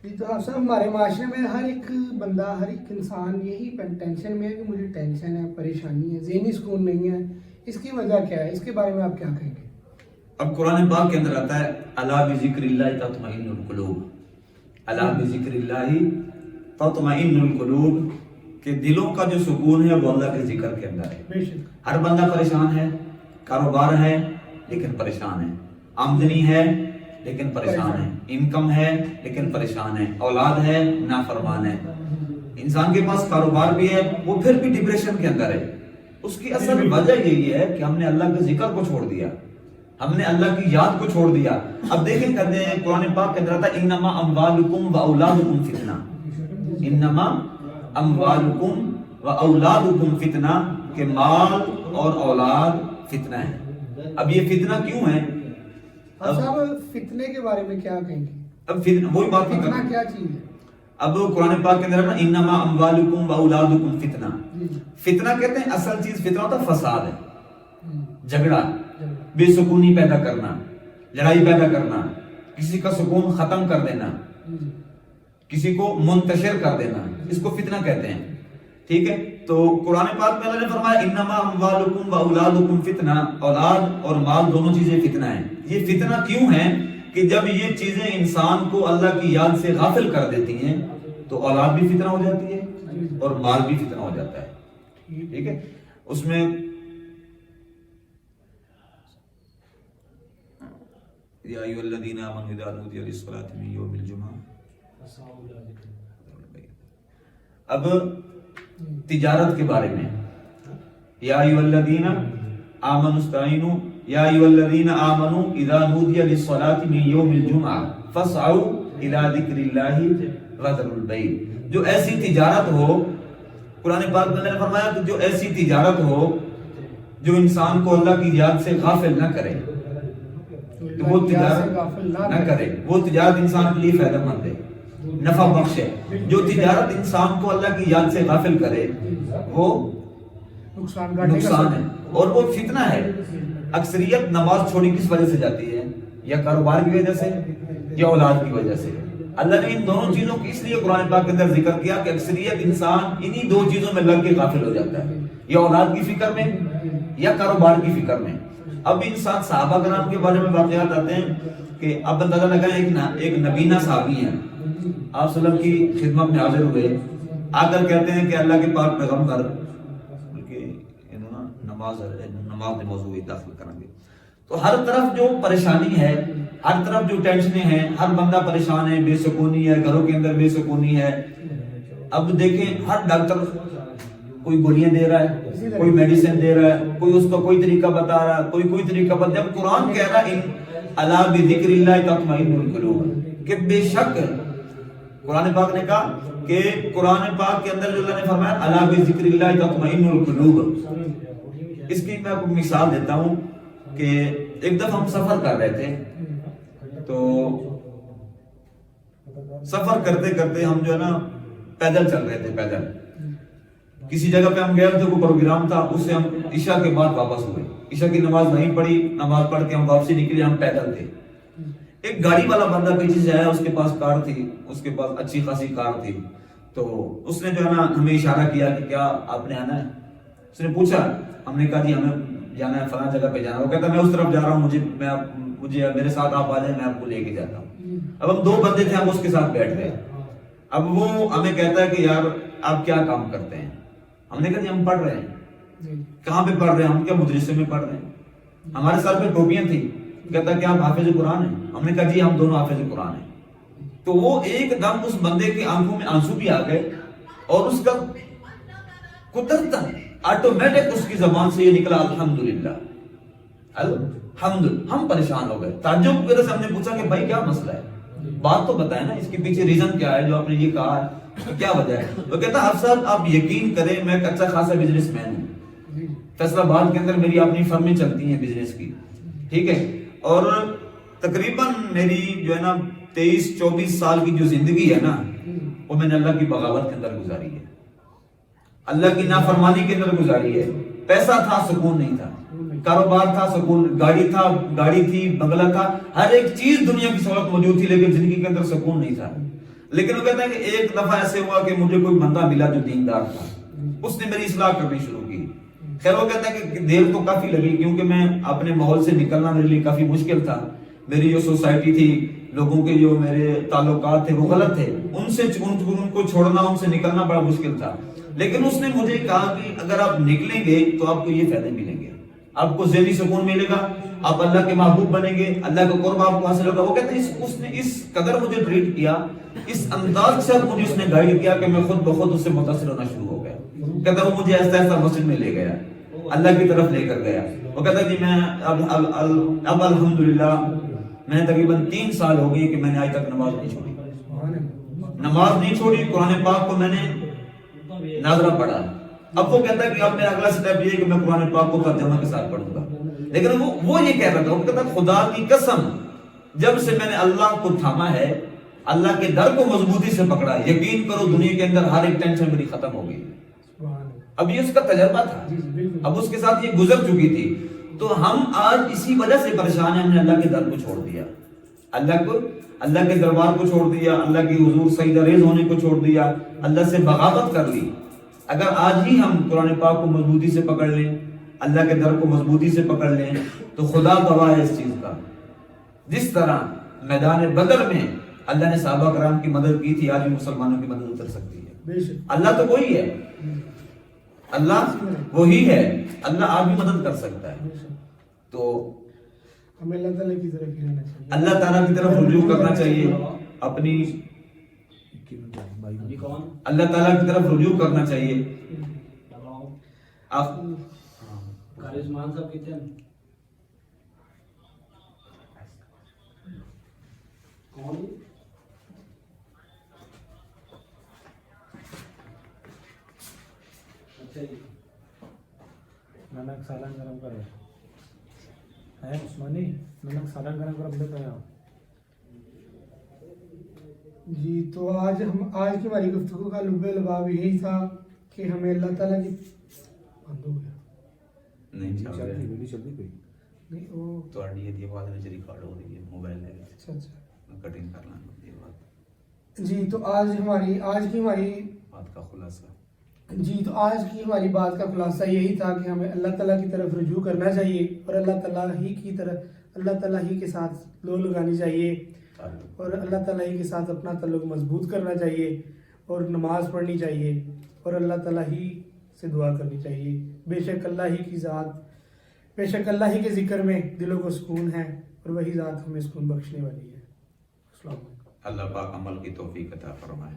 جی تو آپ صاحب ہمارے معاشرے میں ہر ایک بندہ ہر ایک انسان یہی ٹینشن میں ہے کہ مجھے ٹینشن ہے، پریشانی ہے، ذہنی سکون نہیں ہے، اس کی وجہ کیا ہے؟ اس کے بارے میں آپ کیا کہیں گے؟ اب قرآن پاک کے اندر آتا ہے الا بذکر اللہ تطمئن القلوب، الا بذکر اللہ تطمئن القلوب، کہ دلوں کا جو سکون ہے وہ اللہ کے ذکر کے اندر ہے۔ بے شک ہر بندہ پریشان ہے، کاروبار ہے لیکن پریشان ہے، آمدنی ہے لیکن پریشان ہے، انکم ہے لیکن پریشان ہے، اولاد ہے نافرمان ہے۔ انسان کے پاس کاروبار بھی ہے وہ پھر بھی ڈپریشن کے اندر ہے۔ اس کی اصل وجہ یہی ہے کہ ہم نے اللہ کے ذکر کو چھوڑ دیا، ہم نے اللہ کی یاد کو چھوڑ دیا۔ اب دیکھیں کہتے ہیں قرآن پاک کے اندر آتا ہے انما اموالکم و اولادکم فتنہ، انما اموالکم و اولادکم فتنہ، کہ مال اور اولاد فتنہ ہے۔ اب یہ فتنہ کیوں ہے؟ آپ صاحب فتنے کے بارے میں کیا کہیں گے؟ اب وہی بات نہیں فتنہ کرنا۔ کیا چیز ہے؟ اب قرآن پاک کے اندر ہے نا انما اموالکم و اولادکم فتنہ، جی فتنہ کہتے ہیں اصل چیز، فتنہ ہوتا ہے فساد ہے، جی جھگڑا، بے سکونی پیدا کرنا، لڑائی پیدا کرنا، کسی کا سکون ختم کر دینا، جی کسی کو منتشر کر دینا، اس کو فتنہ کہتے ہیں۔ ٹھیک ہے، تو قرآن پاک میں اللہ نے فرمایا انما اموالکم و اولادکم فتنہ، اولاد اور مال دونوں چیزیں فتنہ ہیں۔ یہ فتنہ کیوں ہے؟ کہ جب یہ چیزیں انسان کو اللہ کی یاد سے غافل کر دیتی ہیں تو اولاد بھی فتنہ ہو جاتی ہے اور مال بھی فتنہ ہو جاتا ہے۔ ٹھیک ہے، اس میں یا ایھا الذین آمنوا اذا نودی للصلاۃ من یوم الجمعہ۔ اب تجارت کے بارے میں یا ایھا الذین آمنوا استعینوا، یا ایھا الذین آمنوا اذا نودی للصلاۃ من یوم الجمعہ فاسعوا الی ذکر اللہ وذروا البیع۔ جو ایسی تجارت ہو، قرآن پاک میں نے فرمایا کہ جو ایسی تجارت ہو جو انسان کو اللہ کی یاد سے غافل نہ کرے، تو وہ تجارت نہ کرے، وہ تجارت انسان کے لیے فائدہ مند ہے، نفع بخش ہے۔ جو تجارت انسان کو اللہ کی یاد سے غافل کرے وہ نقصان ہے اور وہ فتنہ ہے۔ اکثریت نماز چھوڑی کس وجہ سے جاتی ہے؟ یا کاروبار کی وجہ سے یا اولاد کی وجہ سے۔ اللہ نے ان دونوں چیزوں کی اس لیے قرآن پاک کے اندر ذکر کیا کہ اکثریت انسان انہی دو چیزوں میں لگ کے غافل ہو جاتا ہے، یا اولاد کی فکر میں یا کاروبار کی فکر میں۔ اب انسان صحابہ کرام کے بارے میں واقعات آتے ہیں کہ اب اندازہ لگائیں ایک نبینہ صحابی ہیں، آپ صلی اللہ علیہ وسلم کی خدمت میں حاضر ہوئے، آ کر کہتے ہیں کہ اللہ کے پاک پیغمبر، بلکہ نماز میں موضوع داخل کریں گے۔ تو ہر طرف جو پریشانی ہے، ہر طرف جو ٹینشنیں ہیں، ہر بندہ پریشان ہے، بے سکونی ہے، گھروں کے اندر بے سکونی ہے۔ اب دیکھیں ہر ڈاکٹر کوئی گولیاں دے رہا ہے، کوئی میڈیسن دے رہا ہے، کوئی اس کا کوئی طریقہ بتا رہا ہے، کوئی طریقہ بتا۔ جب قرآن کہہ رہا ہے الا بذکر اللہ تطمئن القلوب، کہ بے شک قرآن پاک نے کہا کہ قرآن پاک کے اندر جو اللہ نے فرمایا الا بذکر اللہ تطمئن القلوب، اس کی میں آپ کو مثال دیتا ہوں کہ ایک دفعہ ہم سفر کر رہے تھے، تو سفر کرتے کرتے ہم جو ہے نا پیدل چل رہے تھے، پیدل کسی جگہ پہ ہم گئے تھے، کوئی پروگرام تھا، اس سے ہم عشاء کے بعد واپس ہوئے، عشاء کی نماز نہیں پڑھی، نماز پڑھ کے ہم واپسی نکلے، ہم پیدل تھے۔ ایک گاڑی والا بندہ پیچھے سے آیا، اس کے پاس کار تھی، اس کے پاس اچھی خاصی کار تھی، تو اس نے جو ہے نا ہمیں اشارہ کیا کہ کیا آپ نے آنا ہے؟ اس نے پوچھا، ہم نے کہا جی ہمیں جانا ہے، فلاں جگہ پہ جانا ہے۔ وہ کہتا میں اس طرف جا رہا ہوں، مجھے میرے ساتھ آپ آ جائیں، میں آپ کو لے کے جاتا ہوں۔ اب ہم دو بندے تھے، ہم اس کے ساتھ بیٹھ گئے۔ اب وہ ہمیں کہتا ہے کہ یار آپ کیا کام کرتے ہیں؟ ہم نے کہا جی ہم پڑھ رہے ہیں۔ کہاں پہ پڑھ رہے ہیں؟ ہم کیا مدرسے میں پڑھ رہے ہیں، ہمارے ساتھ میں ٹوپیاں تھیں۔ کہتا کہ آپ حافظ قرآن ہیں؟ ہم نے کہا جی ہم دونوں حافظ قرآن ہیں۔ تو وہ ایک دم اس بندے کی آنکھوں میں آنسو بھی آ گئے، اور اس کا قدرتاً آٹومیٹک اس کی زبان سے یہ نکلا الحمدللہ، الحمدللہ۔ ہم پریشان ہو گئے، تعجب کی وجہ سے ہم نے پوچھا کہ بھائی کیا مسئلہ ہے، بات تو بتائیں نا، اس کے پیچھے ریزن کیا ہے جو آپ نے یہ کہا ہے، کیا وجہ ہے؟ وہ کہتا حافظ آپ یقین کریں میں ایک اچھا خاصا بزنس مین ہوں، فیصل آباد کے اندر میری اپنی فرمیں چلتی ہیں بزنس کی، ٹھیک ہے، اور تقریباً میری جو ہے نا 23-24 سال کی جو زندگی ہے نا، وہ میں نے اللہ کی بغاوت کے اندر گزاری ہے، اللہ کی نافرمانی کے اندر گزاری ہے۔ پیسہ تھا، سکون نہیں تھا، کاروبار تھا، سکون، گاڑی تھی، بنگلہ تھا، ہر ایک چیز دنیا کی سہولت موجود تھی، لیکن زندگی کے اندر سکون نہیں تھا۔ لیکن وہ کہتا ہے کہ ایک دفعہ ایسے ہوا کہ مجھے کوئی بندہ ملا جو دیندار تھا، اس نے میری اصلاح کرنی شروع کی. خیر وہ کہتا ہے کہ دیر تو کافی لگی کیونکہ میں اپنے ماحول سے نکلنا میرے لیے کافی مشکل تھا. میری جو سوسائٹی تھی، لوگوں کے جو میرے تعلقات تھے وہ غلط تھے، ان کو چھوڑنا، ان سے نکلنا بڑا مشکل تھا. لیکن اس نے مجھے کہا کہ اگر آپ نکلیں گے تو آپ کو یہ فائدے ملیں گے، آپ کو ذہنی سکون ملے گا، آپ اللہ کے محبوب بنیں گے، اللہ کا قرب آپ کو حاصل ہوگا. وہ کہتے ہیں اس نے اس قدر مجھے ٹریٹ کیا، اس انداز سے مجھے اس نے گائیڈ کیا کہ میں خود بخود اس سے متاثر ہونا شروع ہو گیا. کہتا وہ مجھے ایسا ایسا مسجد میں لے گیا، اللہ کی طرف لے کر گیا. وہ کہتا جی میں اب الحمدللہ میں تقریباً 3 سال ہو گئی کہ میں نے آج تک نماز نہیں چھوڑی، نماز نہیں چھوڑی. قرآن پاک کو میں نے ناظرہ پڑھا. اب وہ کہتا ہے کہ اب میرا اگلا سٹیپ یہ ہے کہ میں قرآن پاک کو ترجمہ کے ساتھ پڑھوں گا. لیکن وہ یہ کہہ رہا تھا، وہ کہتا خدا کی قسم جب سے میں نے اللہ کو تھاما ہے، اللہ کے در کو مضبوطی سے پکڑا، یقین کرو دنیا کے اندر ہر ایک ٹینشن میری ختم ہو گئی. اب یہ اس کا تجربہ تھا، اب اس کے ساتھ یہ گزر چکی تھی. تو ہم آج اسی وجہ سے پریشان ہیں، ہم نے اللہ کے در کو چھوڑ دیا، اللہ کے دربار کو چھوڑ دیا، اللہ کی حضور سجدہ ریز ہونے کو چھوڑ دیا، اللہ سے بغاوت کر لی. اگر آج ہی ہم قرآن پاک کو مضبوطی سے پکڑ لیں، اللہ کے در کو مضبوطی سے پکڑ لیں، تو خدا گواہ ہے اس چیز کا. جس طرح میدان بدر میں اللہ نے صحابہ کرام کی مدد کی تھی، آج بھی مسلمانوں کی مدد اتر سکتی ہے. اللہ تو وہی ہے، اللہ وہی ہے، اللہ آپ بھی مدد کر سکتا ہے. تو ہمیں اللہ تعالیٰ کی طرف ہی رہنا چاہیے، اللہ تعالیٰ کی طرف رجوع کرنا چاہیے، اپنی اللہ تعالیٰ کی طرف رجوع کرنا چاہیے. آپ کارزمان صاحب کہتے ہیں کون اچھا جی نمک سالن گرم کرے ہے عثمانی، نمک سالن گرم کر دیتے ہیں. جی تو آج کی ہماری گفتگو کا لب لباب یہی تھا کہ ہمیں اللہ تعالیٰ کی بند ہو گیا نہیں وہ تو یہ بات میں ریکارڈ ہو رہی ہے، موبائل ہے. اچھا کٹنگ کر لانا یہ بات. جی تو آج کی ہماری بات کا خلاصہ آج کی ہماری بات کا خلاصہ یہی تھا کہ ہمیں اللہ تعالیٰ کی طرف رجوع کرنا چاہیے اور اللہ تعالیٰ ہی کے ساتھ لو لگانی چاہیے اور اللہ تعالیٰ ہی کے ساتھ اپنا تعلق مضبوط کرنا چاہیے اور نماز پڑھنی چاہیے اور اللہ تعالیٰ ہی سے دعا کرنی چاہیے. بے شک اللہ ہی کے ذکر میں دلوں کو سکون ہے اور وہی ذات ہمیں سکون بخشنے والی ہے. السلام علیکم. اللہ پاک عمل کی توفیق عطا فرمائے.